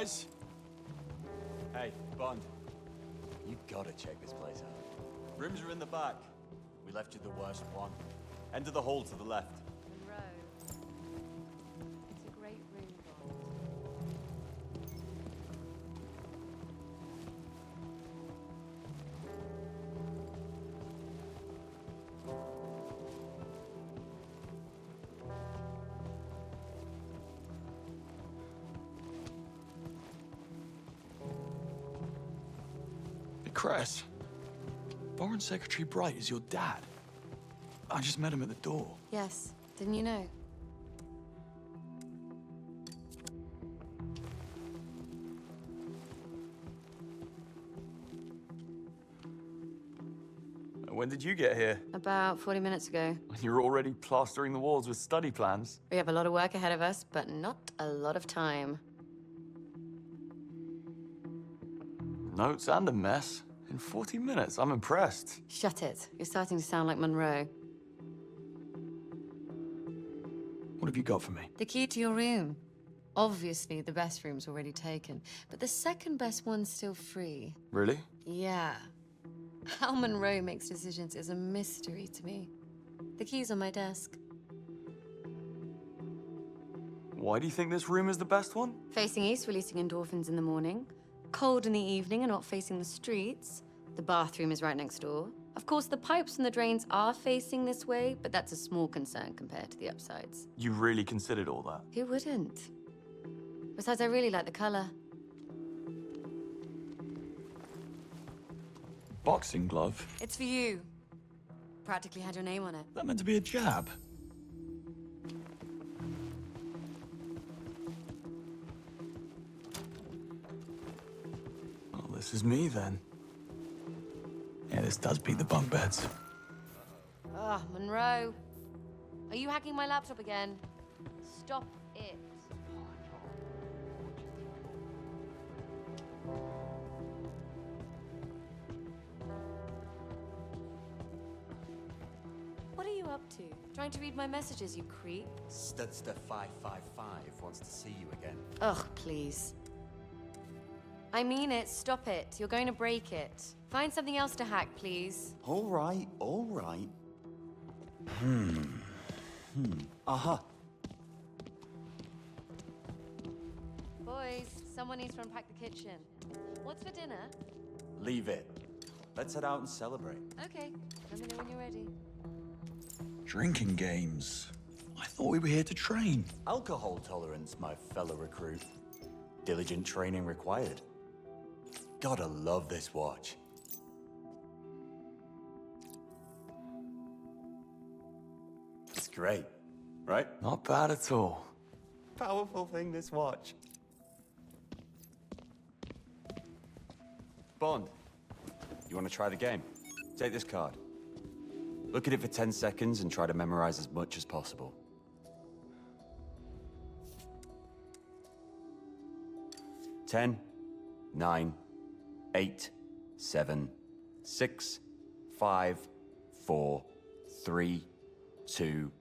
guys. Hey, Bond. You gotta check this place out. Rooms are in the back. We left you the worst one. End of the hall to the left. Monroe. It's a great room, Bond. Hey, Cress. Foreign Secretary Bright is your dad. I just met him at the door. Yes, didn't you know? When did you get here? About 40 minutes ago. You're already plastering the walls with study plans. We have a lot of work ahead of us, but not a lot of time. Notes and a mess. In 40 minutes, I'm impressed. Shut it. You're starting to sound like Monroe. What have you got for me? The key to your room. Obviously, the best room's already taken, but the second best one's still free. Really? Yeah. How Monroe makes decisions is a mystery to me. The key's on my desk. Why do you think this room is the best one? Facing east, releasing endorphins in the morning. Cold in the evening and not facing the streets. The bathroom is right next door. Of course, the pipes and the drains are facing this way, but that's a small concern compared to the upsides. You really considered all that? Who wouldn't? Besides, I really like the color. Boxing glove? It's for you. Practically had your name on it. That meant to be a jab. Well, this is me then. Yeah, this does beat the bunk beds. Ah, Monroe. Are you hacking my laptop again? Stop it. What are you up to? Trying to read my messages, you creep? Studster555 wants to see you again. Ugh, please. I mean it. Stop it. You're going to break it. Find something else to hack, please. All right, all right. Aha. Boys, someone needs to unpack the kitchen. What's for dinner? Leave it. Let's head out and celebrate. Okay. Let me know when you're ready. Drinking games. I thought we were here to train. Alcohol tolerance, my fellow recruit. Diligent training required. Gotta love this watch. It's great, right? Not bad at all. Powerful thing, this watch. Bond, you want to try the game? Take this card. Look at it for 10 seconds and try to memorize as much as possible. 10, 9, 8, 7, 6, 5, 4, 3, 2,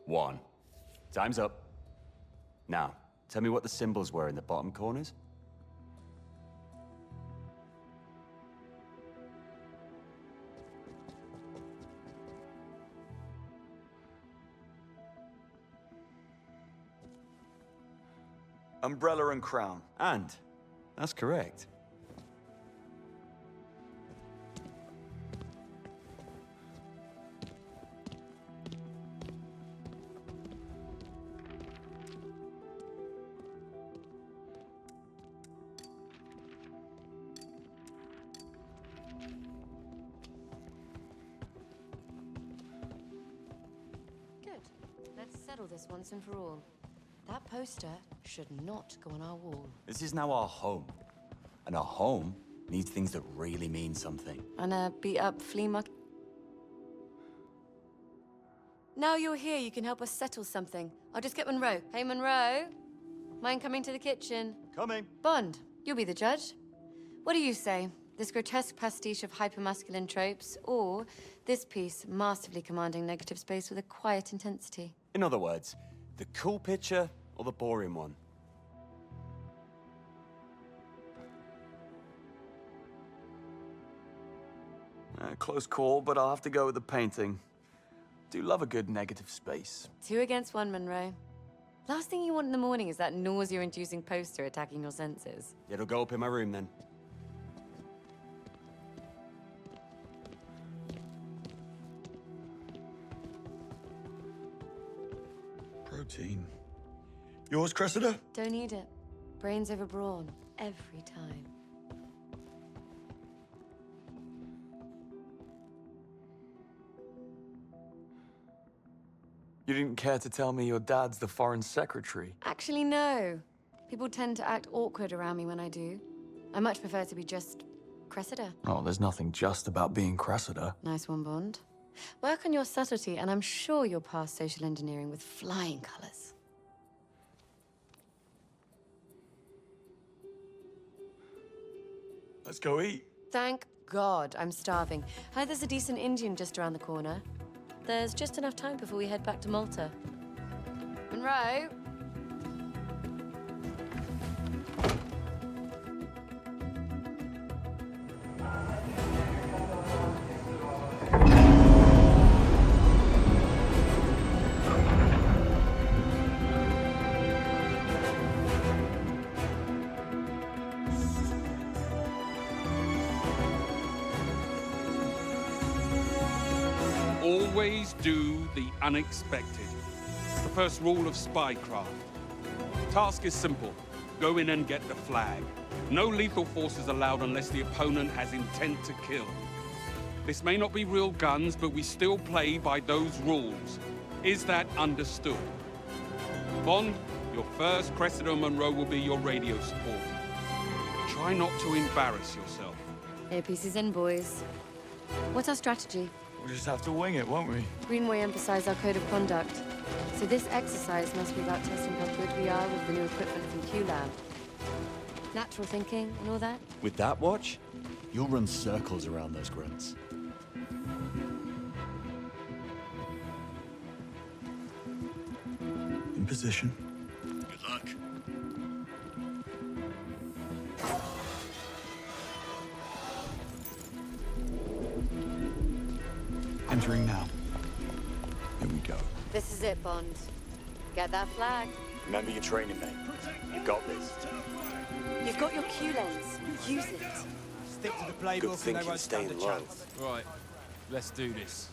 1. Time's up. Now, tell me what the symbols were in the bottom corners. Umbrella and crown. And that's correct. Good. Let's settle this once and for all. That poster should not go on our wall. This is now our home. And our home needs things that really mean something. And a beat-up flea market. Now you're here, you can help us settle something. I'll just get Monroe. Hey, Monroe. Mind coming to the kitchen? Coming. Bond, you'll be the judge. What do you say? This grotesque pastiche of hypermasculine tropes, or this piece masterfully commanding negative space with a quiet intensity? In other words, the cool picture or the boring one? Close call, but I'll have to go with the painting. Do love a good negative space. 2 against 1, Monroe. Last thing you want in the morning is that nausea-inducing poster attacking your senses. It'll go up in my room then. Protein. Yours, Cressida? Don't need it. Brains over brawn. Every time. You didn't care to tell me your dad's the foreign secretary. Actually, no. People tend to act awkward around me when I do. I much prefer to be just Cressida. Oh, there's nothing just about being Cressida. Nice one, Bond. Work on your subtlety, and I'm sure you'll pass social engineering with flying colors. Let's go eat. Thank God, I'm starving. Heard there's a decent Indian just around the corner. There's just enough time before we head back to Malta. Monroe? Always do the unexpected. The first rule of spycraft. Task is simple. Go in and get the flag. No lethal force is allowed unless the opponent has intent to kill. This may not be real guns, but we still play by those rules. Is that understood? Bond, your first Cressida Monroe will be your radio support. Try not to embarrass yourself. Earpieces in, boys. What's our strategy? We'll just have to wing it, won't we? Greenway emphasized our code of conduct. So this exercise must be about testing how good we are with the new equipment from Q-Lab. Natural thinking and all that. With that watch, you'll run circles around those grunts. In position. Good luck. Entering now. Here we go. This is it, Bond. Get that flag. Remember your training, mate. You got this. You've got your Q lens. Use it. Stick to the playbook Good and they thinking, won't stand a staying low. chance. Right, let's do this.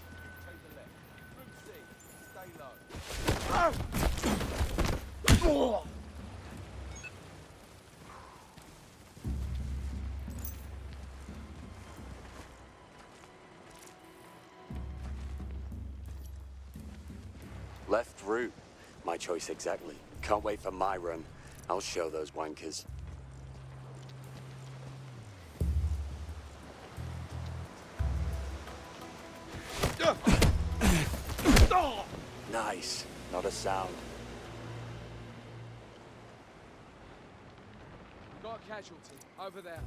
Left route. My choice exactly. Can't wait for my run. I'll show those wankers. Nice. Not a sound. Got a casualty over there.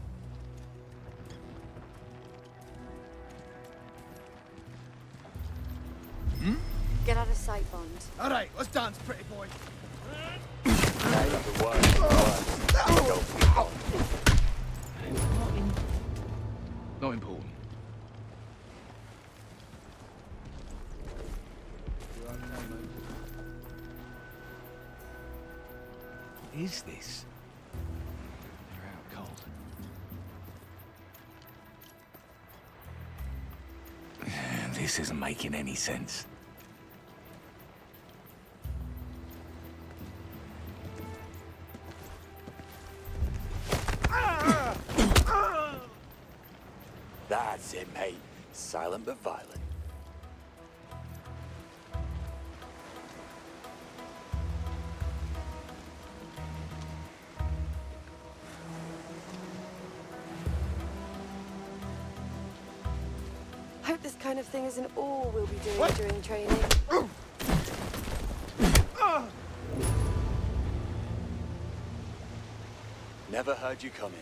Get out of sight, Bond. All right, let's dance, pretty boy. Hey, the worst. Not important. Is this? They're out cold. This isn't making any sense. That's it, mate. Silent but violent. Hope this kind of thing isn't all we'll be doing during training. Never heard you coming.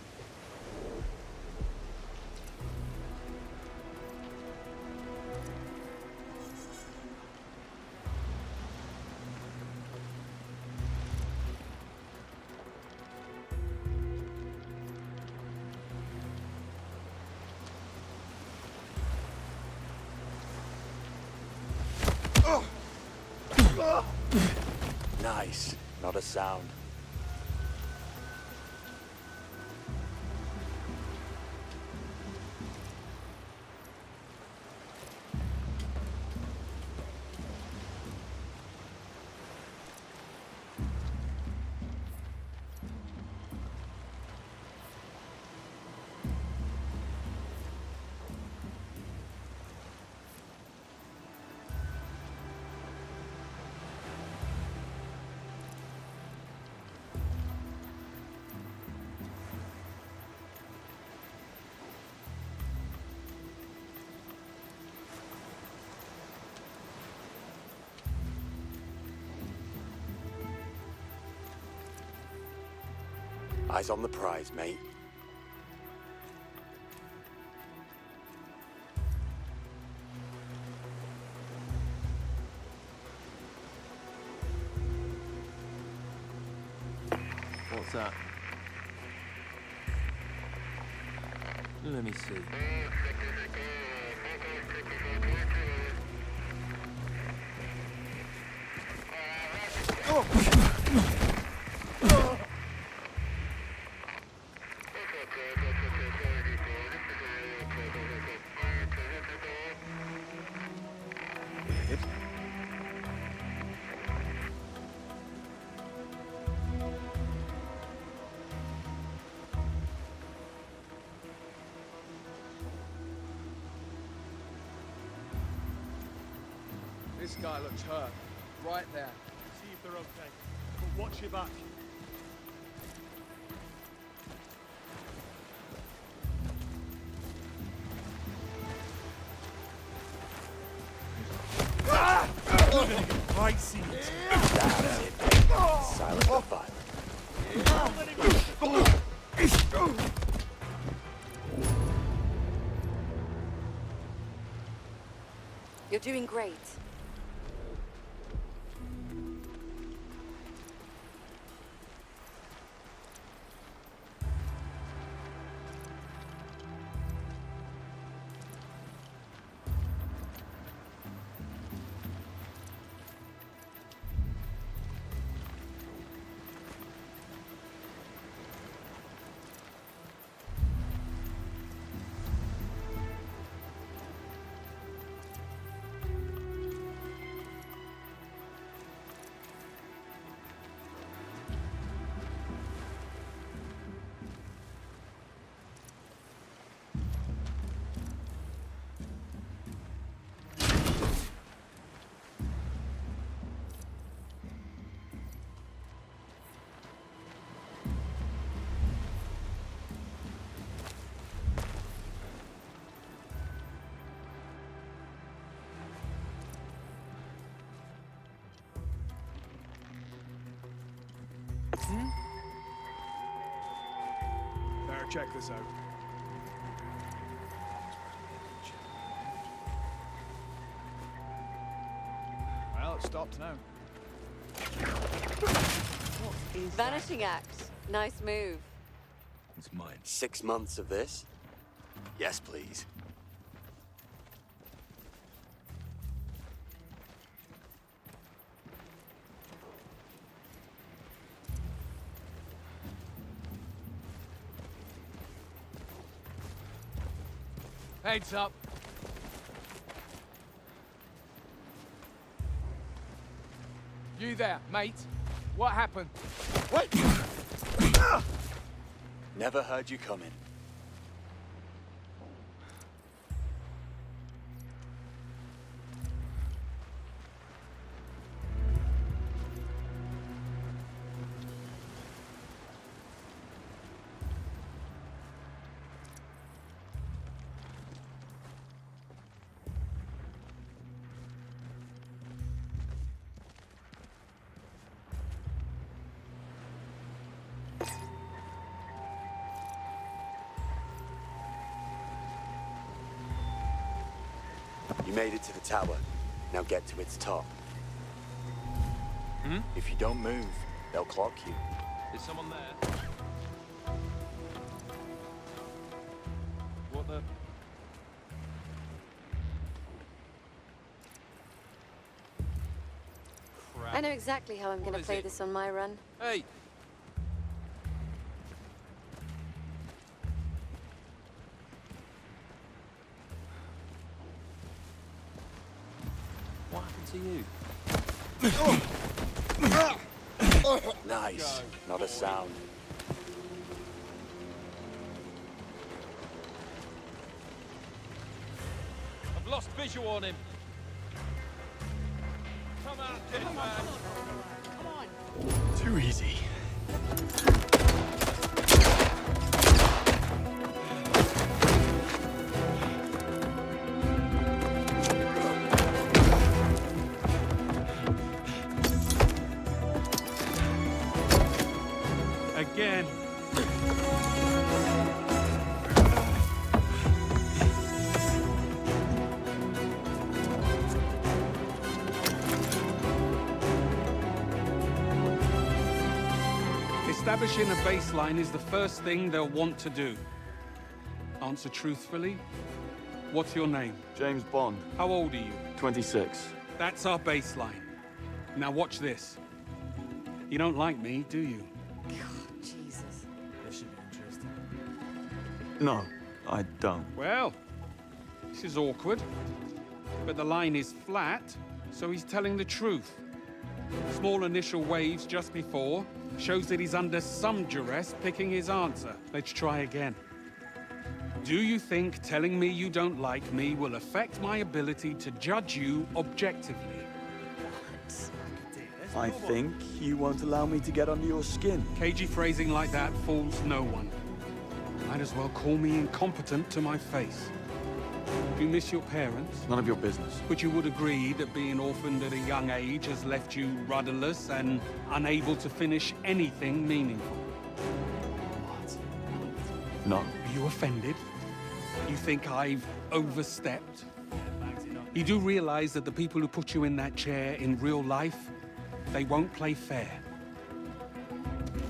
Nice. Not a sound. Eyes on the prize, mate. What's that? Let me see. This guy looks hurt. Right there. See if they're okay. But watch your back. Right, see it. That's it, mate. Silent but violent. You're doing great. Better check this out. Well, it stopped now. Vanishing act. Nice move. It's mine. 6 months of this? Yes, please. Heads up. You there, mate? What happened? Wait! Never heard you coming. You made it to the tower. Now get to its top. If you don't move, they'll clock you. Is someone there? What the? I know exactly how I'm gonna is play it? this on my run. Hey! What happened to you? Nice. Not a sound. I've lost visual on him. Come out, dead man. Too easy. Again. Establishing a baseline is the first thing they'll want to do. Answer truthfully. What's your name? James Bond, How old are you? 26. That's our baseline. Now watch this. You don't like me, do you? Jesus. This should be interesting. No, I don't. Well, this is awkward. But the line is flat, so he's telling the truth. Small initial waves just before shows that he's under some duress picking his answer. Let's try again. Do you think telling me you don't like me will affect my ability to judge you objectively? I think you won't allow me to get under your skin. Cagey phrasing like that fools no one. Might as well call me incompetent to my face. Do you miss your parents? None of your business. But you would agree that being orphaned at a young age has left you rudderless and unable to finish anything meaningful. No. Are you offended? You think I've overstepped? You do realize that the people who put you in that chair in real life, they won't play fair.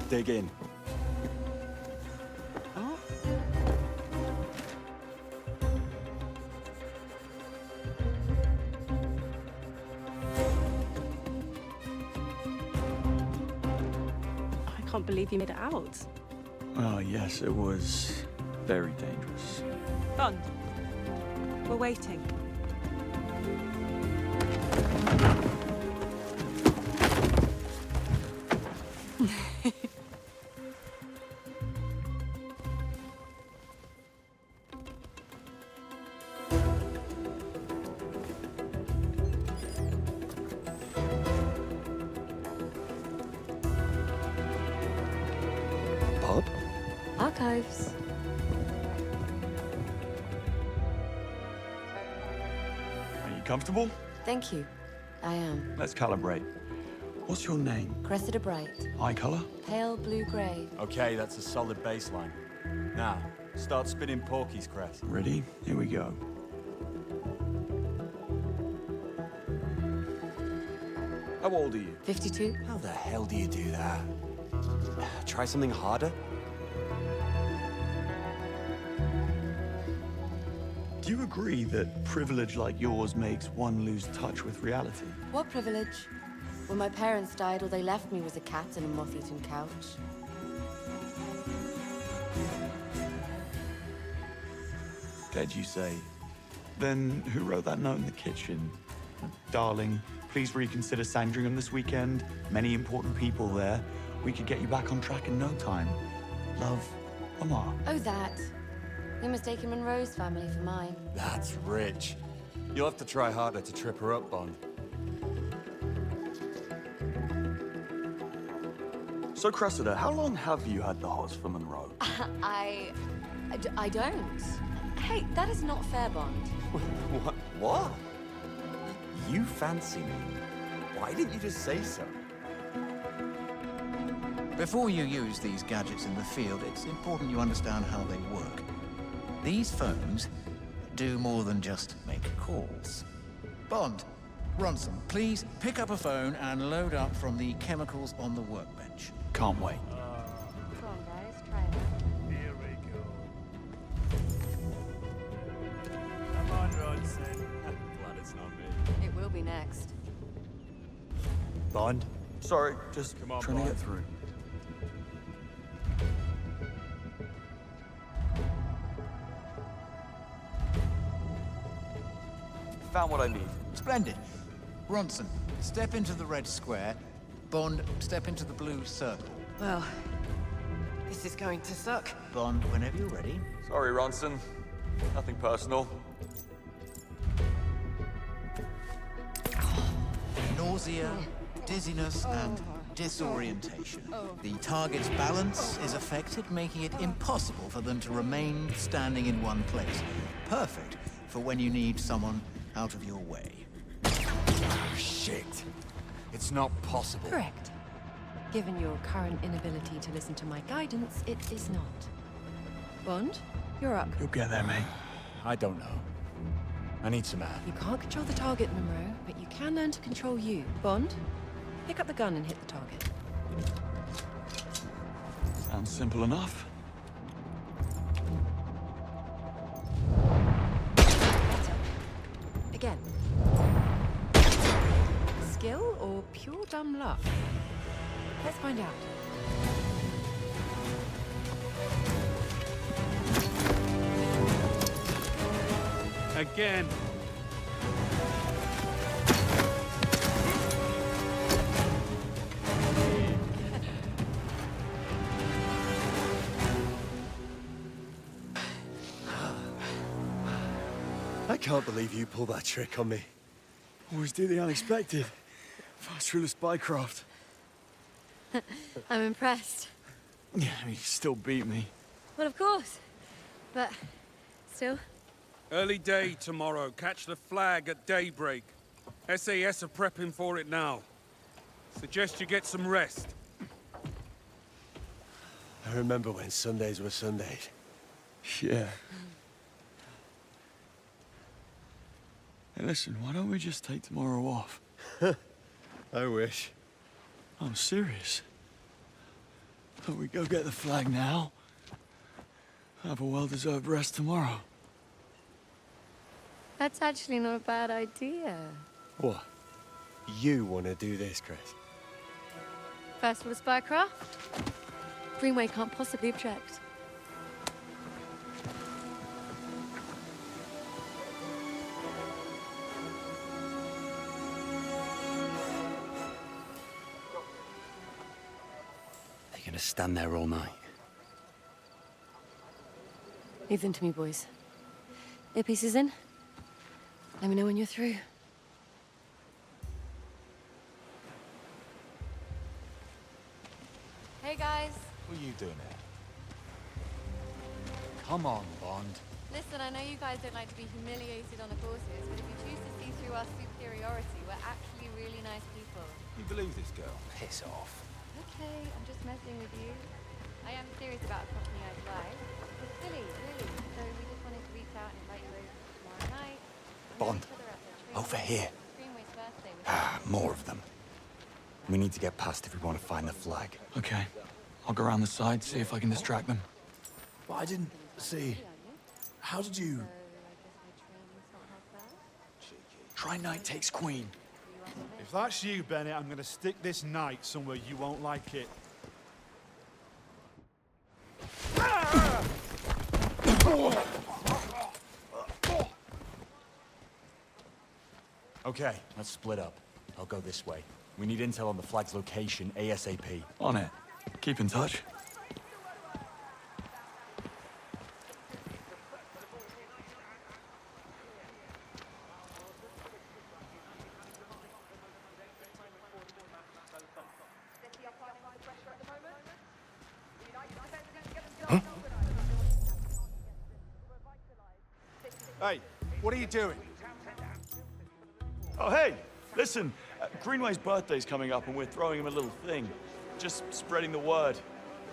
Dig in. I can't believe you made it out. Oh, yes, it was very dangerous. Bond, we're waiting. Bob? Archives. Are you comfortable? Thank you. I am. Let's calibrate. What's your name? Cressida Bright. Eye color? Pale blue-grey. Okay, that's a solid baseline. Now, start spinning Porky's crest. Ready? Here we go. How old are you? 52. How the hell do you do that? Try something harder? Do you agree that privilege like yours makes one lose touch with reality? What privilege? When my parents died, all they left me was a cat and a moth-eaten couch. Dead, you say? Then who wrote that note in the kitchen? Darling, please reconsider Sandringham this weekend. Many important people there. We could get you back on track in no time. Love, Omar. Oh, that. You're mistaking Monroe's family for mine. That's rich. You'll have to try harder to trip her up, Bond. So, Cressida, how long have you had the hots for Monroe? I don't. Hey, that is not fair, Bond. What? You fancy me? Why didn't you just say so? Before you use these gadgets in the field, it's important you understand how they work. These phones do more than just make calls. Bond, Ronson, please pick up a phone and load up from the chemicals on the workbench. Can't wait. Come on, guys, try it. Here we go. Come on, Rodson. Glad it's not me. It will be next. Bond? Sorry, just Come on, trying to Bond. get through. Found what I need. Splendid. Ronson, step into the red square. Bond, step into the blue circle. Well, this is going to suck. Bond, whenever you're ready. Sorry, Ronson. Nothing personal. Nausea, dizziness, and disorientation. The target's balance is affected, making it impossible for them to remain standing in one place. Perfect for when you need someone out of your way. Shit. It's not possible. Correct. Given your current inability to listen to my guidance, it is not. Bond, you're up. You'll get there, mate. I don't know. I need some air. You can't control the target, Monroe, but you can learn to control you. Bond, pick up the gun and hit the target. Sounds simple enough. Better. Again. Skill or pure dumb luck? Let's find out. Again. I can't believe you pulled that trick on me. Always do the unexpected. Fast through the spycraft. I'm impressed. Yeah, you still beat me. Well, of course. But still, Early day tomorrow. Catch the flag at daybreak. SAS are prepping for it now. Suggest you get some rest. I remember when Sundays were Sundays. Yeah. Hey, listen, why don't we just take tomorrow off? I wish. I'm serious. Don't we go get the flag now? Have a well-deserved rest tomorrow. that's actually not a bad idea. What? You want to do this, Chris? First for the spycraft. Greenway can't possibly object. They're gonna stand there all night. Leave them to me, boys. Earpiece is in. Let me know when you're through. Hey, guys. What are you doing here? Come on, Bond. Listen, I know you guys don't like to be humiliated on the courses, but if you choose to see through our superiority, we're actually really nice people. You believe this girl? Piss off. Okay, I'm just messing with you. I am serious about a company I'd like. It's silly, really. So we just wanted to reach out and invite you over tomorrow night. Bond, over here. Greenway's birthday was More of them. We need to get past if we want to find the flag. Okay. I'll go around the side, see if I can distract them. Well, I didn't see. How did you... Try knight takes queen. If that's you, Bennett, I'm gonna stick this knight somewhere you won't like it. Okay, let's split up. I'll go this way. We need intel on the flag's location ASAP. On it. Keep in touch. Hey, what are you doing? Oh, hey! Listen, Greenway's birthday's coming up and we're throwing him a little thing. Just spreading the word.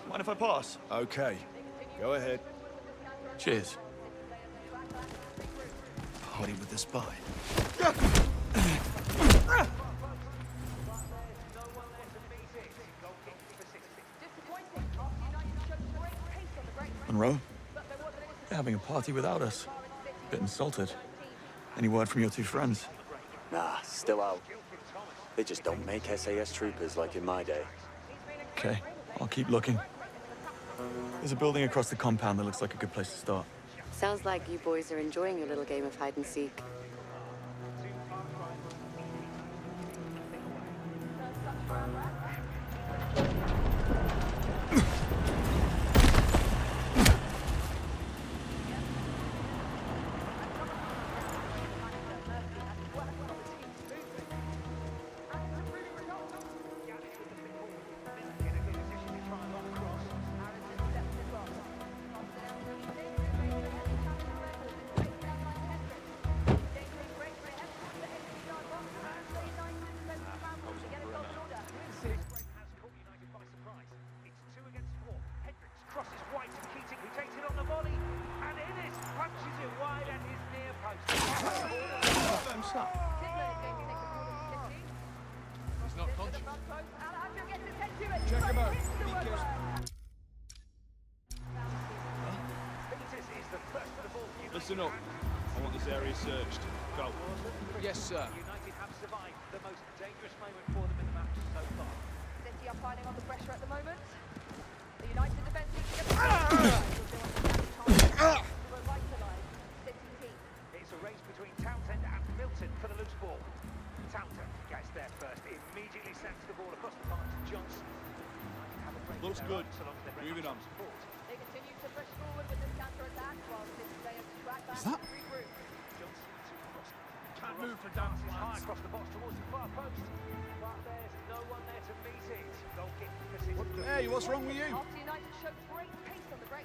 Mind if I pass? Okay, go ahead. Cheers. Party with the spy. Monroe? They're having a party without us. Bit insulted. Any word from your two friends? Nah, still out. They just don't make SAS troopers like in my day. Okay, I'll keep looking. There's a building across the compound that looks like a good place to start. Sounds like you boys are enjoying your little game of hide and seek. Listen up. I want this area searched. Go. Yes, sir. United have survived the most dangerous moment for them in the match so far. City are fighting under pressure at the moment. The United defense needs to get revitalize City team. It's a race between Townsend and Milton for the loose ball. Townsend gets there first, immediately sends the ball across the park to Johnson. Looks good. Moving on. They continue to push forward with this counter-attack while City players track back and regroup. Johnson to cross. Can't move for dance. High across the box towards the far post. But there's no one there to meet it. Goal kick for City. Hey, what's wrong with you? After United showed great pace on the break.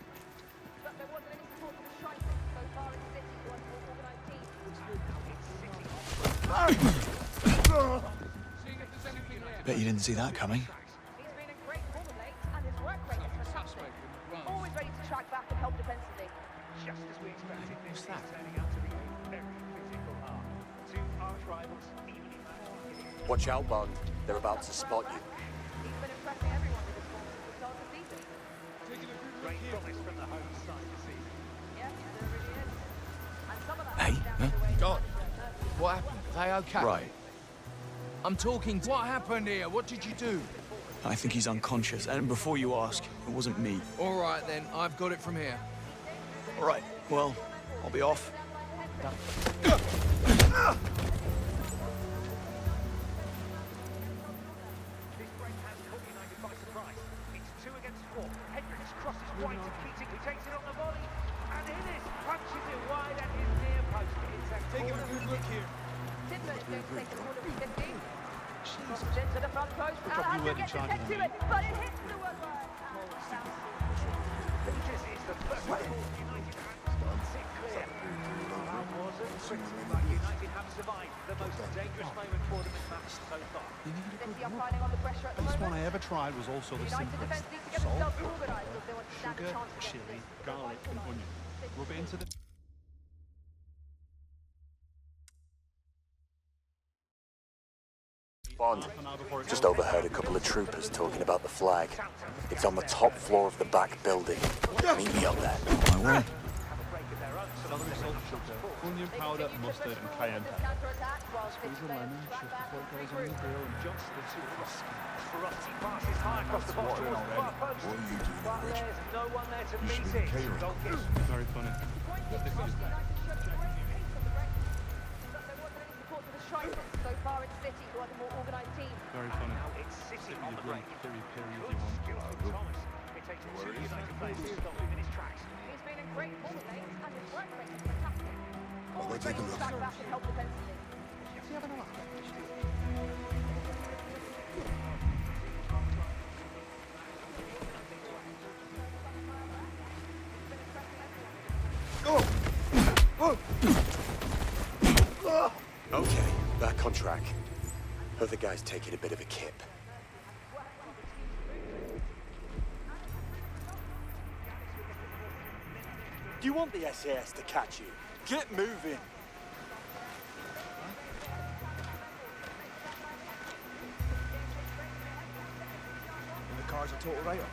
But there wasn't any support for the striker. So far it's City who are the more organised team. Seeing if there's anything there. Bet you didn't see that coming. He's been in great form of late, and his work rate is fantastic. Always ready to track back and help defensively. Just as we expected, this is turning out to be a very physical half. Two arch rivals, evenly matched. Watch out, Bond. They're about to spot you. He's been impressing everyone with his form since the start of the season. Great promise from the home side this season. Yes, there really is. And some of that Hey, God, what happened? Are they okay? Right. I'm talking. What happened here? What did you do? I think he's unconscious, and before you ask, it wasn't me. All right, then. I've got it from here. All right, well, I'll be off. This break has caught United by surprise. It's 2 against 4. Hendricks crosses wide to Keating, who takes it on the volley. And Innes punches it wide at his near post. It's a Taking a good look here. Tidman is going to take the corner from 15. Crosses into the front post. Look up, you Alejandro weren't gets trying it to it, but it hits the woodwork. This is the first ball United hands got it clear. That wasn't pretty, but United have survived the most dangerous moment for them in the match so far. City are fighting on the pressure at the This one moment. I ever tried was also the United simplest. defense needs to get Salt, themselves organised if they want to stand a sugar, chance against chili, this garlic and onion. Rub it into the... Bond, just overheard a couple of troopers talking about the flag. It's on the top floor of the back building. Meet me up there. I will. Celery, salt, sugar, onion powder, mustard and cayenne pepper. Squeeze a lemon just before it goes on the grill and just the two Crosby passes high across the box towards the far post. But there's no one there to meet it. Goal kick. Very funny. So far it's City who are the more organised team. Very funny. Now it's City on the break. Period, Good skill from Thomas. It takes 2 United players to stop him in his tracks. He's been in great form of late, and his work rate is fantastic. Always ready to track back and help defensively. Is he having a laugh? Okay, back on track. Other guys taking a bit of a kip. Do you want the SAS to catch you? Get moving! And the car's a total write-off.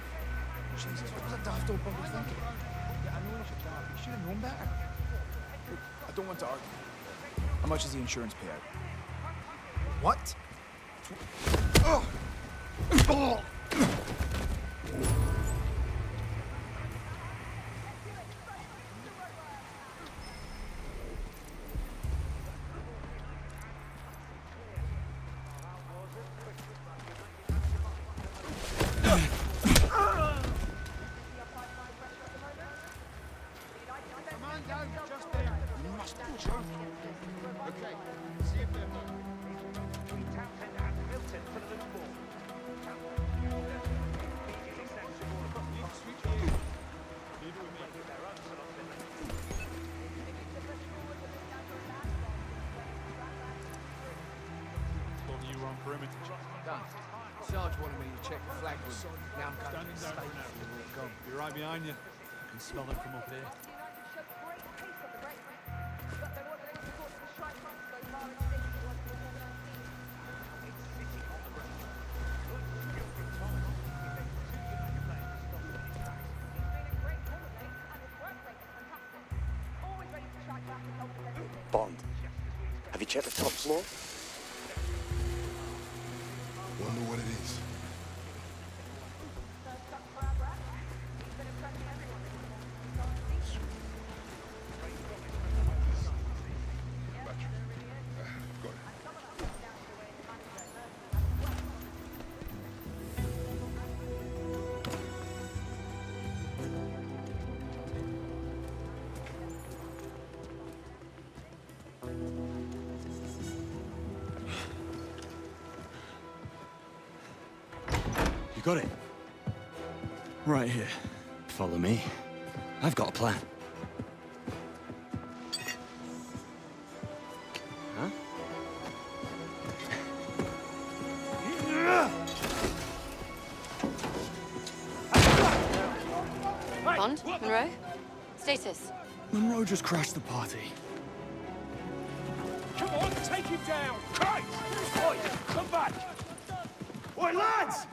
Jesus, what was that daft old bugger thinking? Yeah, I know he's a daft, but you should have known better. Look, I don't want to argue. How much does the insurance pay out? What? Sarge wanted me to check the flag room. Now I'm going to the state. Be right behind you. I can smell it from up here. Bond, have you checked the top floor? Wonder what it is. You got it? Right here. Follow me. I've got a plan. Huh? Bond? Monroe? Status? Monroe just crashed the party. Come on, take him down! Christ! Oi, come back! Oi, lads!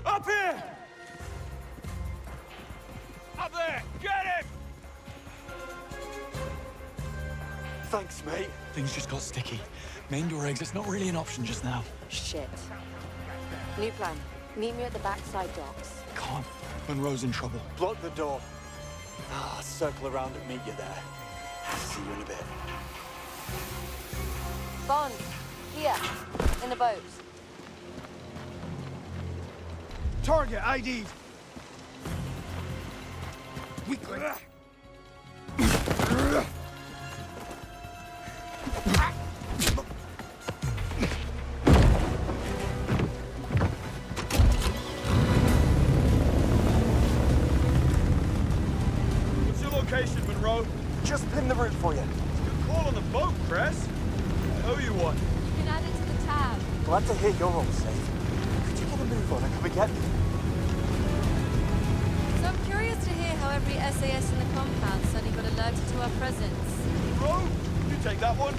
Up here! Up there! Get him! Thanks, mate. Things just got sticky. Main door exit's not really an option just now. Shit. New plan. Meet me at the backside docks. Can't. Monroe's in trouble. Block the door. I'll circle around and meet you there. See you in a bit. Bond, here, in the boat. Target ID'd. Weakling. What's your location, Monroe? Just pin the route for you. Good call on the boat, Cress. I owe you one. You can add it to the tab. Glad to hear you're all safe. Could you get a move on and come and get me? So I'm curious to hear how every SAS in the compound suddenly got alerted to our presence. Monroe, you take that one.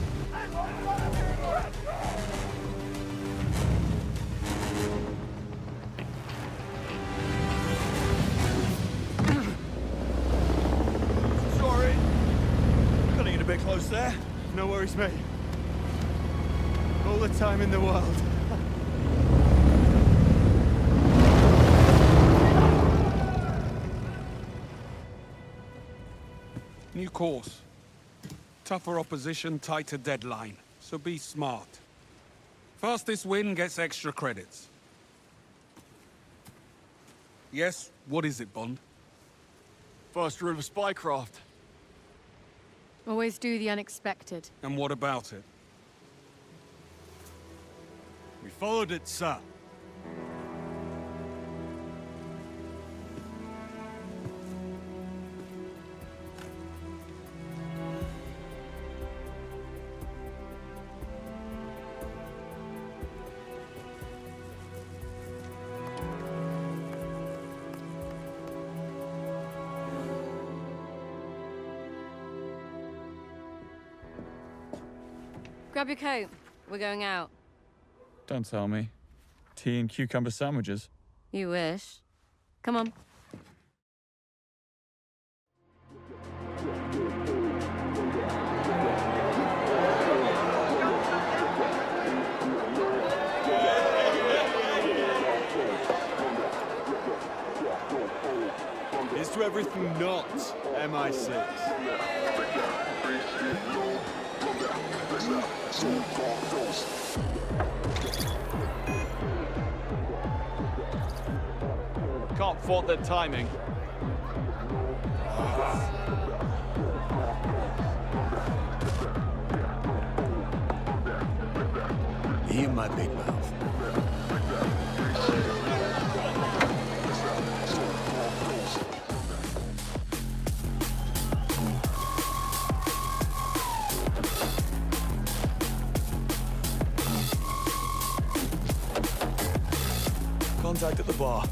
Sorry. Cutting it a bit close there. No worries, mate. All the time in the world. New course. Tougher opposition, tighter deadline. So be smart. Fastest win gets extra credits. Yes, what is it, Bond? First rule of spycraft. Always do the unexpected. And what about it? We followed it, sir. Grab your coat. We're going out. Don't tell me. Tea and cucumber sandwiches. You wish. Come on. everything not MI6. Can't fault their timing. Me and my big mouth. Contact at the bar.